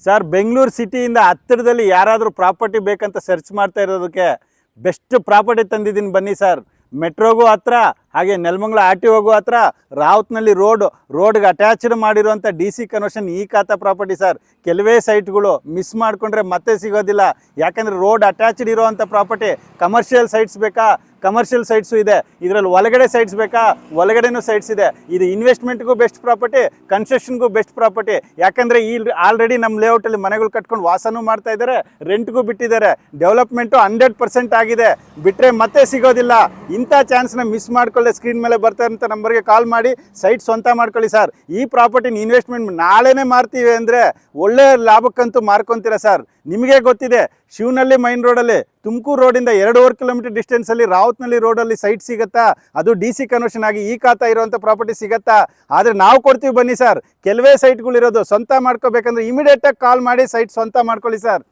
Sir Bengaluru ಸಿಟಿಯಿಂದ ಹತ್ತಿರದಲ್ಲಿ ಯಾರಾದರೂ property ಬೇಕಂತ ಸರ್ಚ್ ಮಾಡ್ತಾ ಇರೋದಕ್ಕೆ ಬೆಸ್ಟ್ ಪ್ರಾಪರ್ಟಿ ತಂದಿದ್ದೀನಿ ಬನ್ನಿ ಸರ್. ಮೆಟ್ರೋಗೂ ಹತ್ರ, ಹಾಗೆ ನೆಲಮಂಗಲ RTOಗೂ ಹತ್ರ, ರಾವತ್ನಲ್ಲಿ ರೋಡ್ಗೆ ಅಟ್ಯಾಚ್ಡ್ ಮಾಡಿರುವಂಥ DC ಕನ್ವರ್ಷನ್ ಈ ಖಾತಾ ಪ್ರಾಪರ್ಟಿ ಸರ್. ಕೆಲವೇ ಸೈಟ್ಗಳು ಮಿಸ್ ಮಾಡಿಕೊಂಡ್ರೆ ಮತ್ತೆ ಸಿಗೋದಿಲ್ಲ, ಯಾಕಂದರೆ ರೋಡ್ ಅಟ್ಯಾಚ್ಡ್ ಇರೋವಂಥ ಪ್ರಾಪರ್ಟಿ. ಕಮರ್ಷಿಯಲ್ ಸೈಟ್ಸ್ ಬೇಕಾ, ಕಮರ್ಷಿಯಲ್ ಸೈಟ್ಸು ಇದೆ, ಇದರಲ್ಲಿ ಒಳಗಡೆ ಸೈಟ್ಸ್ ಬೇಕಾ, ಒಳಗಡೆನೂ ಸೈಟ್ಸ್ ಇದೆ. ಇದು ಇನ್ವೆಸ್ಟ್ಮೆಂಟ್ಗೂ ಬೆಸ್ಟ್ ಪ್ರಾಪರ್ಟಿ, ಕನ್ಸ್ಟ್ರಕ್ಷನ್ಗೂ ಬೆಸ್ಟ್ ಪ್ರಾಪರ್ಟಿ. ಯಾಕಂದರೆ ಆಲ್ರೆಡಿ ನಮ್ಮ ಲೇಔಟಲ್ಲಿ ಮನೆಗಳು ಕಟ್ಕೊಂಡು ವಾಸನೂ ಮಾಡ್ತಾ ಇದ್ದಾರೆ, ರೆಂಟ್ಗೂ ಬಿಟ್ಟಿದ್ದಾರೆ. ಡೆವಲಪ್ಮೆಂಟು 100% ಆಗಿದೆ, ಬಿಟ್ಟರೆ ಮತ್ತೆ ಸಿಗೋದಿಲ್ಲ. ಇಂಥ ಚಾನ್ಸ್ನ ಮಿಸ್ ಮಾಡ್ಕೊಳ್ಳಿ. ಸ್ಕ್ರೀನ್ ಮೇಲೆ ಬರ್ತಾ ಇರೋಂಥ ನಂಬರ್ಗೆ ಕಾಲ್ ಮಾಡಿ ಸೈಟ್ ಸ್ವಂತ ಮಾಡ್ಕೊಳ್ಳಿ ಸರ್. ಈ ಪ್ರಾಪರ್ಟಿನ ಇನ್ವೆಸ್ಟ್ಮೆಂಟ್ ನಾಳೆನೇ ಮಾರ್ತೀವಿ ಅಂದರೆ ಒಳ್ಳೆ ಲಾಭಕ್ಕಂತೂ ಮಾರ್ಕೊತೀರಾ ಸರ್. ನಿಮಗೆ ಗೊತ್ತಿದೆ, ಶಿವನಹಳ್ಳಿ ಮೈನ್ ರೋಡಲ್ಲಿ ತುಮಕೂರು ರೋಡಿಂದ 2.5 ಕಿಲೋಮೀಟರ್ ಡಿಸ್ಟೆನ್ಸಲ್ಲಿ ರಾವತ್ನಲ್ಲಿ ರೋಡಲ್ಲಿ ಸೈಟ್ ಸಿಗುತ್ತಾ? ಅದು DC ಕನ್ವರ್ಷನ್ ಆಗಿ ಈ ಖಾತಾ ಇರುವಂಥ ಪ್ರಾಪರ್ಟಿ ಸಿಗುತ್ತಾ? ಆದರೆ ನಾವು ಕೊಡ್ತೀವಿ ಬನ್ನಿ ಸರ್. ಕೆಲವೇ ಸೈಟ್ಗಳಿರೋದು, ಸ್ವಂತ ಮಾಡ್ಕೋಬೇಕಂದ್ರೆ ಇಮಿಡಿಯೇಟಾಗಿ ಕಾಲ್ ಮಾಡಿ ಸೈಟ್ ಸ್ವಂತ ಮಾಡ್ಕೊಳ್ಳಿ ಸರ್.